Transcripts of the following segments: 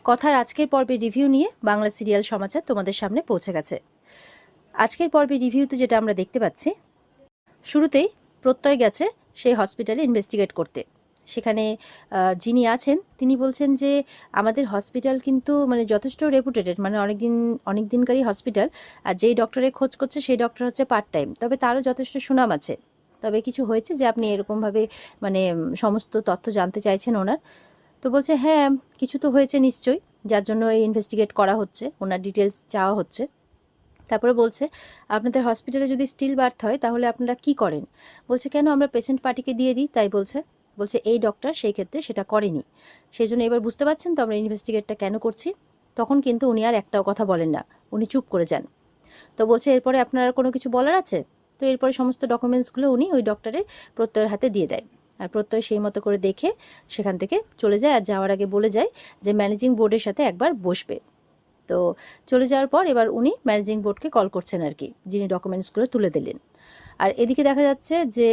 কথার আজকের পর্বে রিভিউ নিয়ে বাংলা সিরিয়াল সমাচার তোমাদের সামনে পৌঁছে গেছে। আজকের পর্বে রিভিউতে যেটা আমরা দেখতে পাচ্ছি, শুরুতেই প্রত্যয় গেছে সেই হসপিটালে ইনভেস্টিগেট করতে। সেখানে যিনি আছেন তিনি বলছেন যে আমাদের হসপিটাল কিন্তু যথেষ্ট রেপুটেটেড, অনেক দিনকারই হসপিটাল, আর যেই ডক্টরের খোঁজ করছে সেই ডক্টর হচ্ছে পার্ট টাইম, তবে তারও যথেষ্ট সুনাম আছে। তবে কিছু হয়েছে যে আপনি এরকমভাবে সমস্ত তথ্য জানতে চাইছেন ওনার। তো বলছে হ্যাঁ, কিছু তো হয়েছে নিশ্চয়ই, যার জন্য এই ইনভেস্টিগেট করা হচ্ছে, ওনার ডিটেলস চাওয়া হচ্ছে। তারপরে বলছে আপনাদের হসপিটালে যদি স্টিল বার্থ হয় তাহলে আপনারা কি করেন? বলছে কেন, আমরা পেশেন্ট পার্টিকে দিয়ে দিই, তাই বলছে এই ডক্টর সেই ক্ষেত্রে সেটা করেনি, সেই জন্য এবার বুঝতে পারছেন তো আমরা ইনভেস্টিগেটটা কেন করছি। তখন কিন্তু উনি আর একটাও কথা বলেন না, উনি চুপ করে যান। তো বলছে এরপরে আপনার কোনো কিছু বলার আছে? তো এরপরে সমস্ত ডকুমেন্টসগুলো উনি ওই ডক্টরের প্রত্যয়ের হাতে দিয়ে দেয়, আর প্রত্যয় সেই মতো করে দেখে সেখান থেকে চলে যায়, আর যাওয়ার আগে বলে যায় যে ম্যানেজিং বোর্ডের সাথে একবার বসবে। তো চলে যাওয়ার পর এবার উনি ম্যানেজিং বোর্ডকে কল করছেন আর কি, যিনি ডকুমেন্টসগুলো তুলে দিলেন। আর এদিকে দেখা যাচ্ছে যে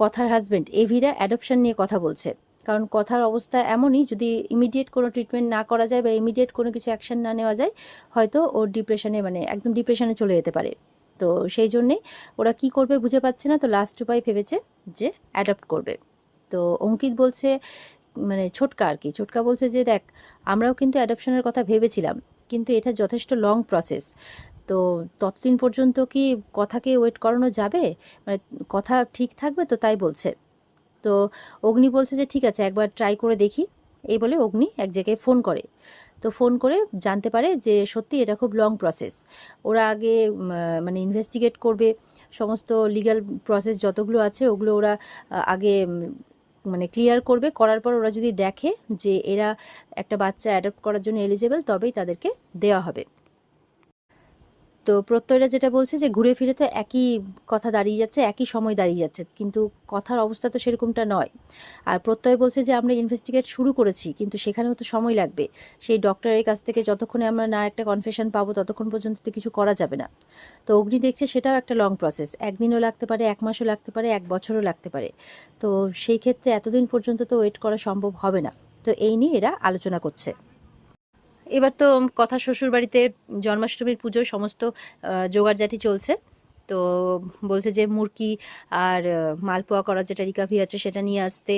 কথার হাজব্যান্ড এভিরা অ্যাডপশন নিয়ে কথা বলছে, কারণ কথার অবস্থা এমনই, যদি ইমিডিয়েট কোনো ট্রিটমেন্ট না করা যায় বা ইমিডিয়েট কোনো কিছু অ্যাকশন না নেওয়া যায়, হয়তো ওর ডিপ্রেশনে একদম ডিপ্রেশনে চলে যেতে পারে। তো সেই জন্যেই ওরা কি করবে বুঝে পাচ্ছে না, তো লাস্ট উপায় ভেবেছে যে অ্যাডপ্ট করবে। তো অঙ্কিত বলছে ছোটকা আর কি, ছোটকা বলছে যে দেখ, আমরাও কিন্তু অ্যাডপশনের কথা ভেবেছিলাম, কিন্তু এটা যথেষ্ট লং প্রসেস, তো ততদিন পর্যন্ত কি কথাকে ওয়েট করানো যাবে, কথা ঠিক থাকবে তো, তাই বলছে। তো অগ্নি বলছে যে ঠিক আছে, একবার ট্রাই করে দেখি। এই বলে অগ্নি এক জায়গায় ফোন করে। তো ফোন করে জানতে পারে যে সত্যি এটা খুব লং প্রসেস, ওরা আগে ইনভেস্টিগেট করবে, সমস্ত লিগ্যাল প্রসেস যতগুলো আছে ওগুলো ওরা আগে ক্লিয়ার করবে, করার পর ওরা যদি দেখে যে এরা একটা বাচ্চা অ্যাডপ্ট করার জন্য এলিজেবল, তবেই তাদেরকে দেওয়া হবে। তো প্রত্যয়রা যেটা বলছে যে ঘুরে ফিরে তো একই কথা দাঁড়িয়ে যাচ্ছে, একই সময় দাঁড়িয়ে যাচ্ছে, কিন্তু কথার অবস্থা তো সেরকমটা নয়। আর প্রত্যয় বলছে যে আমরা ইনভেস্টিগেট শুরু করেছি, কিন্তু সেখানেও তো সময় লাগবে, সেই ডক্টরের কাছ থেকে যতক্ষণে আমরা না একটা কনফেশন পাবো ততক্ষণ পর্যন্ত তো কিছু করা যাবে না। তো অগ্নি দেখছে সেটাও একটা লং প্রসেস, একদিনও লাগতে পারে, এক মাসও লাগতে পারে, এক বছরও লাগতে পারে। তো সেই ক্ষেত্রে এতদিন পর্যন্ত তো ওয়েট করা সম্ভব হবে না। তো এই নিয়ে এরা আলোচনা করছে। এবার তো কথা শ্বশুর বাড়িতে জন্মাষ্টমীর পুজোর সমস্ত জোগাড়জাটি চলছে। তো বলছে যে মুরকি আর মালপোয়া করার যেটা রিকাভি আছে সেটা নিয়ে আসতে।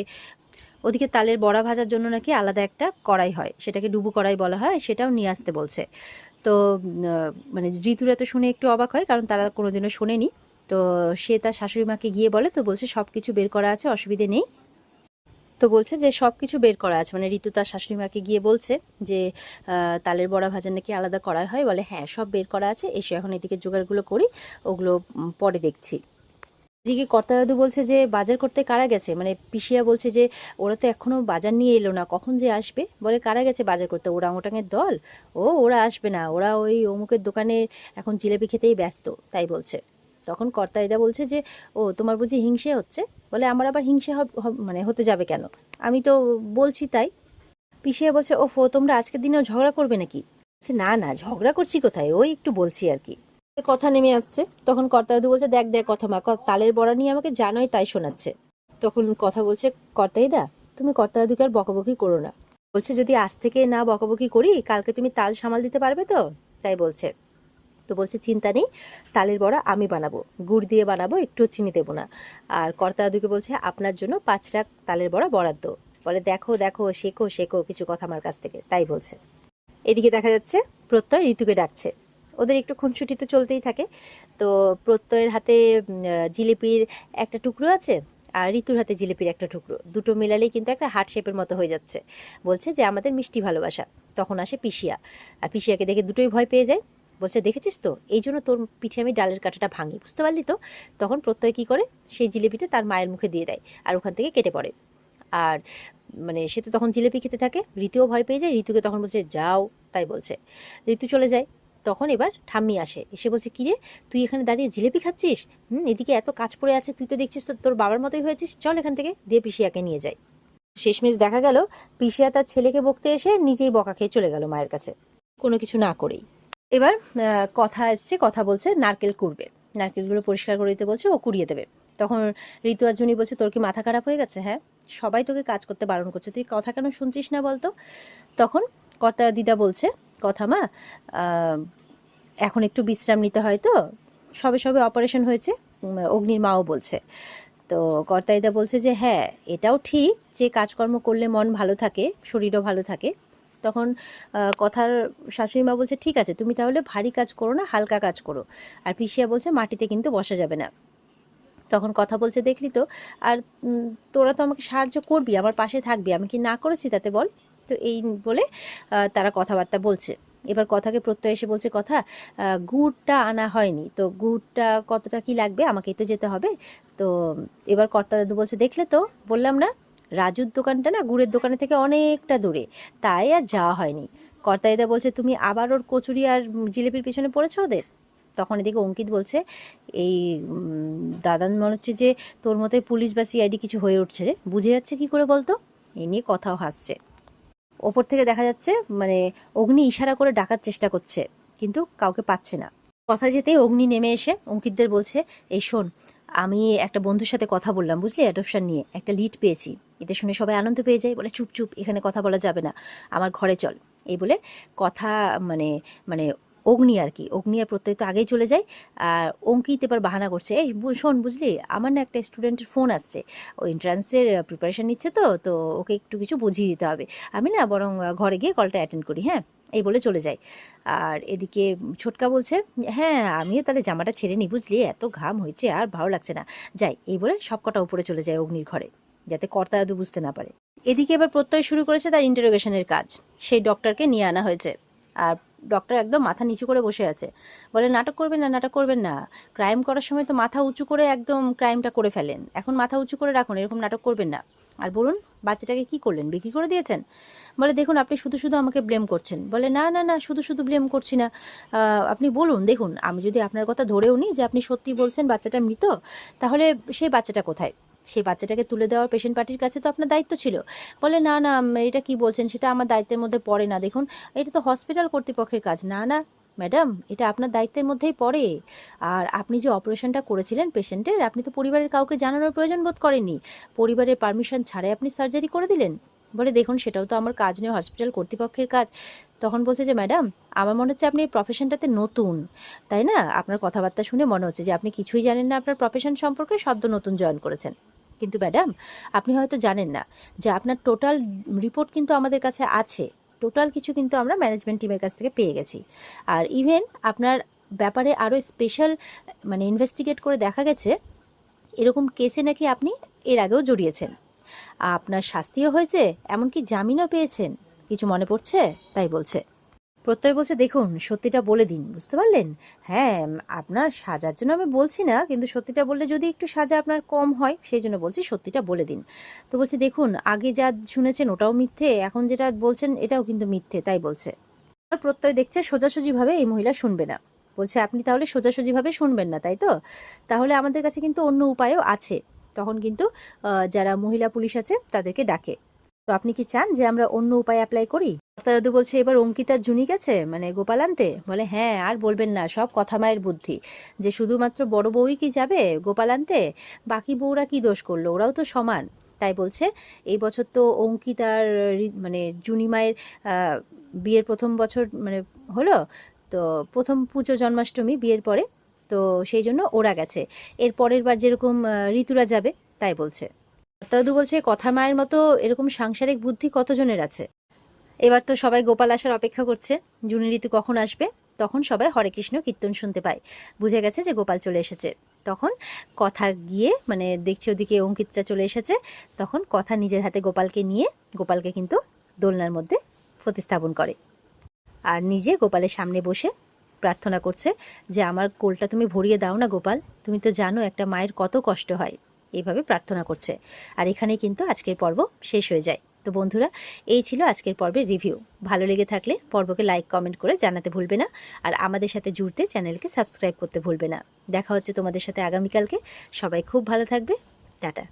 ওদিকে তালের বড়া ভাজার জন্য নাকি আলাদা একটা কড়াই হয়, সেটাকে ডুবু কড়াই বলা হয়, সেটাও নিয়ে আসতে বলছে। তো ঋতুরা তো শুনে একটু অবাক হয়, কারণ তারা কোনোদিনও শোনেনি। তো সে তার শাশুড়ি মাকে গিয়ে বলে, তো বলছে সব কিছু বের করা আছে, অসুবিধে নেই। তো বলছে যে সব কিছু বের করা আছে, ঋতু তার শাশুড়ি মাকে গিয়ে বলছে যে তালের বড়া ভাজা নাকি আলাদা করা হয়, বলে হ্যাঁ সব বের করা আছে, এসে এখন এদিকে জোগাড়গুলো করি, ওগুলো পরে দেখছি। এদিকে কর্তাদাদু বলছে যে বাজার করতে কারা গেছে, পিসিয়া বলছে যে ওরা তো এখনো বাজার নিয়ে এলো না, কখন যে আসবে, বলে কারা গেছে বাজার করতে, ওরাংওটাঙের দল, ওরা আসবে না, ওরা ওই অমুকের দোকানে এখন জিলেপি খেতেই ব্যস্ত, তাই বলছে। তখন কর্তাইদা বলছে যে ও তোমার বুঝি হিংসে হচ্ছে, বলে আমার আবার হিংসে হতে যাবে কেন, আমি তো বলছি তাই। পিসিয়া বলছে ওফো, তোমরা আজকের দিনেও ঝগড়া করবে নাকি? বলছে না না, ঝগড়া করছি কোথায়, ওই একটু বলছি আর কি। কথা নেমে আসছে, তখন কর্তাদু বলছে দেখ দেখ কথা মা, তালের বড়া নিয়ে আমাকে জানোই তাই শোনাচ্ছে। তখন কথা বলছে কর্তাইদা, তুমি কর্তাদাদুকে আর বকাবকি করো না, বলছে যদি আজ থেকে না বকাবকি করি কালকে তুমি তাল সামাল দিতে পারবে তো, তাই বলছে। তো বলছে চিন্তা নেই, তালের বড়া আমি বানাবো, গুড় দিয়ে বানাবো, একটু চিনি দেবো না। আর কর্তাদুকে বলছে আপনার জন্য 5টা তালের বড়া বরাদ্দ, বলে দেখো দেখো, শেখো শেখো কিছু কথা আমার কাছ থেকে, তাই বলছে। এদিকে দেখা যাচ্ছে প্রত্যয় ঋতুকে ডাকছে, ওদের একটু খুনসুটি তো চলতেই থাকে। তো প্রত্যয়ের হাতে জিলিপির একটা টুকরো আছে, আর ঋতুর হাতে জিলিপির একটা টুকরো, দুটো মিলালেই কিন্তু একটা হার্ট শেপের মতো হয়ে যাচ্ছে। বলছে যে আমাদের মিষ্টি ভালোবাসা। তখন আসে পিসিয়া, আর পিসিয়াকে দেখে দুটোই ভয় পেয়ে যায়। বলছে দেখেছিস তো, এই জন্য তোর পিঠে আমি ডালের কাঁটাটা ভাঙি, বুঝতে পারলি তো। তখন প্রত্যয় কী করে, সেই জিলিপিটা তার মায়ের মুখে দিয়ে দেয়, আর ওখান থেকে কেটে পড়ে। আর সে তো তখন জিলিপি খেতে থাকে, ঋতুও ভয় পেয়ে যায়, ঋতুকে তখন বলছে যাও, তাই বলছে। ঋতু চলে যায়। তখন এবার ঠাম্মি আসে, এসে বলছে কিরে তুই এখানে দাঁড়িয়ে জিলিপি খাচ্ছিস, এদিকে এত কাজ পড়ে আছে, তুই তো দেখছিস তোর বাবার মতোই হয়েছিস, চল এখান থেকে, দিয়ে পিসিয়াকে নিয়ে যায়। শেষমেশ দেখা গেল পিসিয়া তার ছেলেকে বকতে এসে নিজেই বকা খেয়ে চলে গেল মায়ের কাছে, কোনো কিছু না করেই। এবার কথা এসছে, কথা বলছে নারকেল কুড়বে, নারকেলগুলো পরিষ্কার করে দিতে বলছে, ও কুড়িয়ে দেবে। তখন ঋতু আর জুনি বলছে তোর কি মাথা খারাপ হয়ে গেছে? হ্যাঁ, সবাই তোকে কাজ করতে বারণ করছে, তুই কথা কেন শুনছিস না বলতো? তখন কর্তা দিদা বলছে, কথা মা, এখন একটু বিশ্রাম নিতে হয়, তো সবে সবে অপারেশন হয়েছে। অগ্নির মাও বলছে। তো কর্তা দিদা বলছে যে হ্যাঁ, এটাও ঠিক যে কাজকর্ম করলে মন ভালো থাকে, শরীরও ভালো থাকে। তখন কথার শাশুড়ি মা বলছে ঠিক আছে, তুমি তাহলে ভারী কাজ করো না, হালকা কাজ করো। আর পিসিয়া বলছে মাটিতে কিন্তু বসা যাবে না। তখন কথা বলছে দেখলি তো, আর তোরা তো আমাকে সাহায্য করবি, আমার পাশে থাকবি, আমি কি না করেছি তাতে বল? তো এই বলে তারা কথাবার্তা বলছে। এবার কথাকে প্রত্যয় এসে বলছে, কথা গুড়টা আনা হয়নি, তো গুড়টা কতটা কি লাগবে, আমাকেই তো যেতে হবে। তো এবার কর্তা দাদু বলছে দেখলে তো, বললাম না রাজুর দোকানটা না গুড়ের দোকানে থেকে অনেকটা দূরে, তাই আর যাওয়া হয়নি। কর্তা দাদা বলছে তুমি আবার ওর কচুরি আর জিলিপির পিছনে পড়েছো ওদের? তখন এদিকে অঙ্কিত বলছে, এই দাদান মনে হচ্ছে যে তোর মতোই পুলিশ বা সিআইডি কিছু হয়ে উঠছে রে, বুঝে যাচ্ছে কি করে বলতো? এ নিয়ে কথাও হাসছে। ওপর থেকে দেখা যাচ্ছে মানে অগ্নি ইশারা করে ডাকার চেষ্টা করছে, কিন্তু কাউকে পাচ্ছে না। কথা যেতেই অগ্নি নেমে এসে অঙ্কিতদের বলছে, এই শোন, আমি একটা বন্ধুর সাথে কথা বললাম, বুঝলি, অ্যাডপশন নিয়ে একটা লিড পেয়েছি। এটা শুনে সবাই আনন্দ পেয়ে যায়, বলে চুপ চুপ, এখানে কথা বলা যাবে না, আমার ঘরে চল। এই বলে কথা মানে মানে অগ্নি আর কি, অগ্নি আর প্রত্যয় তো আগেই চলে যায়। আর অঙ্কিত এবার বাহানা করছে, এই শোন বুঝলি, আমার না একটা স্টুডেন্টের ফোন আসছে, ও এন্ট্রান্সের প্রিপারেশন নিচ্ছে, তো তো ওকে একটু কিছু বুঝিয়ে দিতে হবে, আমি না বরং ঘরে গিয়ে কলটা অ্যাটেন্ড করি, হ্যাঁ। এই বলে চলে যায়। আর এদিকে ছোটকা বলছে, হ্যাঁ আমিও তাহলে জামাটা ছেড়ে নিই, বুঝলি, এত ঘাম হয়েছে আর ভালো লাগছে না, যাই। এই বলে সব কটা উপরে চলে যায় অগ্নির ঘরে, যাতে কর্তা দাদু বুঝতে না পারে। এদিকে এবার প্রত্যয় শুরু করেছে তার ইন্টারোগেশনের কাজ। সেই ডক্টরকে নিয়ে আনা হয়েছে। আর ডক্টর একদম মাথা নিচু করে বসে আছে, বলে নাটক করবেন না, নাটক করবেন না, ক্রাইম করার সময় তো মাথা উঁচু করে একদম ক্রাইমটা করে ফেলেন, এখন মাথা উঁচু করে রাখুন, এরকম নাটক করবেন না। আর বলুন, বাচ্চাটাকে কি করলেন, বিক্রি করে দিয়েছেন? বলে দেখুন, আপনি শুধু শুধু আমাকে ব্লেম করছেন। বলে না না না, শুধু শুধু ব্লেম করছি না, আপনি বলুন, দেখুন আমি যদি আপনার কথা ধরেও নিই যে আপনি সত্যি বলছেন বাচ্চাটা মৃত, তাহলে সেই বাচ্চাটা কোথায়? সেই বাচ্চাটাকে তুলে দেওয়ার পেশেন্ট পার্টির কাছে তো আপনার দায়িত্ব ছিল। বলে না না, এটা কি বলছেন, সেটা আমার দায়িত্বের মধ্যে পড়ে না, দেখুন এটা তো হসপিটাল কর্তৃপক্ষের কাজ। না না ম্যাডাম, এটা আপনার দায়িত্বের মধ্যেই পড়ে। আর আপনি যে অপারেশনটা করেছিলেন পেশেন্টের, আপনি তো পরিবারের কাউকে জানানোর প্রয়োজন বোধ করেননি, পরিবারের পারমিশন ছাড়াই আপনি সার্জারি করে দিলেন। বলে দেখুন, সেটাও তো আমার কাজ নয়, হসপিটাল কর্তৃপক্ষের কাজ। তখন বলছে যে ম্যাডাম, আমার মনে হচ্ছে আপনি এই প্রফেশনটাতে নতুন, তাই না? আপনার কথাবার্তা শুনে মনে হচ্ছে যে আপনি কিছুই জানেন না আপনার প্রফেশন সম্পর্কে, সদ্য নতুন জয়েন করেছেন। কিন্তু ম্যাডাম, আপনি হয়তো জানেন না যে আপনার টোটাল রিপোর্ট কিন্তু আমাদের কাছে আছে, টোটাল কিছু কিন্তু আমরা ম্যানেজমেন্ট টিমের কাছ থেকে পেয়ে গেছি। আর ইভেন আপনার ব্যাপারে আরও স্পেশাল মানে ইনভেস্টিগেট করে দেখা গেছে, এরকম কেসে নাকি আপনি এর আগেও জড়িয়েছেন, আপনার শাস্তিও হয়েছে, এমনকি জামিনও পেয়েছেন। কিছু মনে পড়ছে? তাই বলছে। প্রত্যয় বলছে দেখুন, সত্যিটা বলে দিন, বুঝতে পারলেন? হ্যাঁ, আপনার সাজার জন্য আমি বলছি না, কিন্তু সত্যিটা বললে যদি একটু সাজা আপনার কম হয়, সেই জন্য বলছি সত্যিটা বলে দিন। তো বলছে দেখুন, আগে যা শুনেছেন ওটাও মিথ্যে, এখন যেটা বলছেন এটাও কিন্তু মিথ্যে, তাই বলছে। আর প্রত্যয় দেখছে সোজাসুজিভাবে এই মহিলা শুনবে না। বলছে আপনি তাহলে সোজাসুজিভাবে শুনবেন না, তাই তো? তাহলে আমাদের কাছে কিন্তু অন্য উপায়ও আছে। তখন কিন্তু যারা মহিলা পুলিশ আছে তাদেরকে ডাকে। তো আপনি কি চান যে আমরা অন্য উপায় অ্যাপ্লাই করি? কর্তা দাদু বলছে এবার অঙ্কিতার জুনি গেছে, মানে গোপাল আনতে। বলে হ্যাঁ, আর বলবেন না, সব কথা মায়ের বুদ্ধি, যে শুধুমাত্র বড় বউই কি যাবে গোপাল আনতে, বাকি বউরা কি দোষ করলো, ওরাও তো সমান। তাই বলছে এই বছর তো অঙ্কিতার মানে জুনি মায়ের বিয়ের প্রথম বছর মানে হলো, তো প্রথম পুজো জন্মাষ্টমী বিয়ের পরে, তো সেই জন্য ওরা গেছে। এর পরের বার যেরকম ঋতুরা যাবে, তাই বলছে। দাদু বলছে কথা মায়ের মতো এরকম সাংসারিক বুদ্ধি কতজনের আছে। এবার তো সবাই গোপাল আসার অপেক্ষা করছে, জুনি ঋতু কখন আসবে। তখন সবাই হরে কৃষ্ণ কীর্তন শুনতে পায়, বুঝে গেছে যে গোপাল চলে এসেছে। তখন কথা গিয়ে মানে দেখছে ওদিকে অঙ্কিতটা চলে এসেছে, তখন কথা নিজের হাতে গোপালকে নিয়ে গোপালকে কিন্তু দোলনার মধ্যে প্রতিস্থাপন করে, আর নিজে গোপালের সামনে বসে প্রার্থনা করছে যে আমার কোলটা তুমি ভরিয়ে দাও না গোপাল, তুমি তো জানো একটা মায়ের কত কষ্ট হয়। এইভাবে প্রার্থনা করছে। আর এখানেই কিন্তু আজকের পর্ব শেষ হয়ে যায়। তো বন্ধুরা, এই ছিল আজকের পর্বের রিভিউ। ভালো লেগে থাকলে পর্বকে লাইক কমেন্ট করে জানাতে ভুলবে না, আর আমাদের সাথে জুড়তে চ্যানেলকে সাবস্ক্রাইব করতে ভুলবে না। দেখা হচ্ছে তোমাদের সাথে আগামীকালকে। সবাই খুব ভালো থাকবে। টাটা।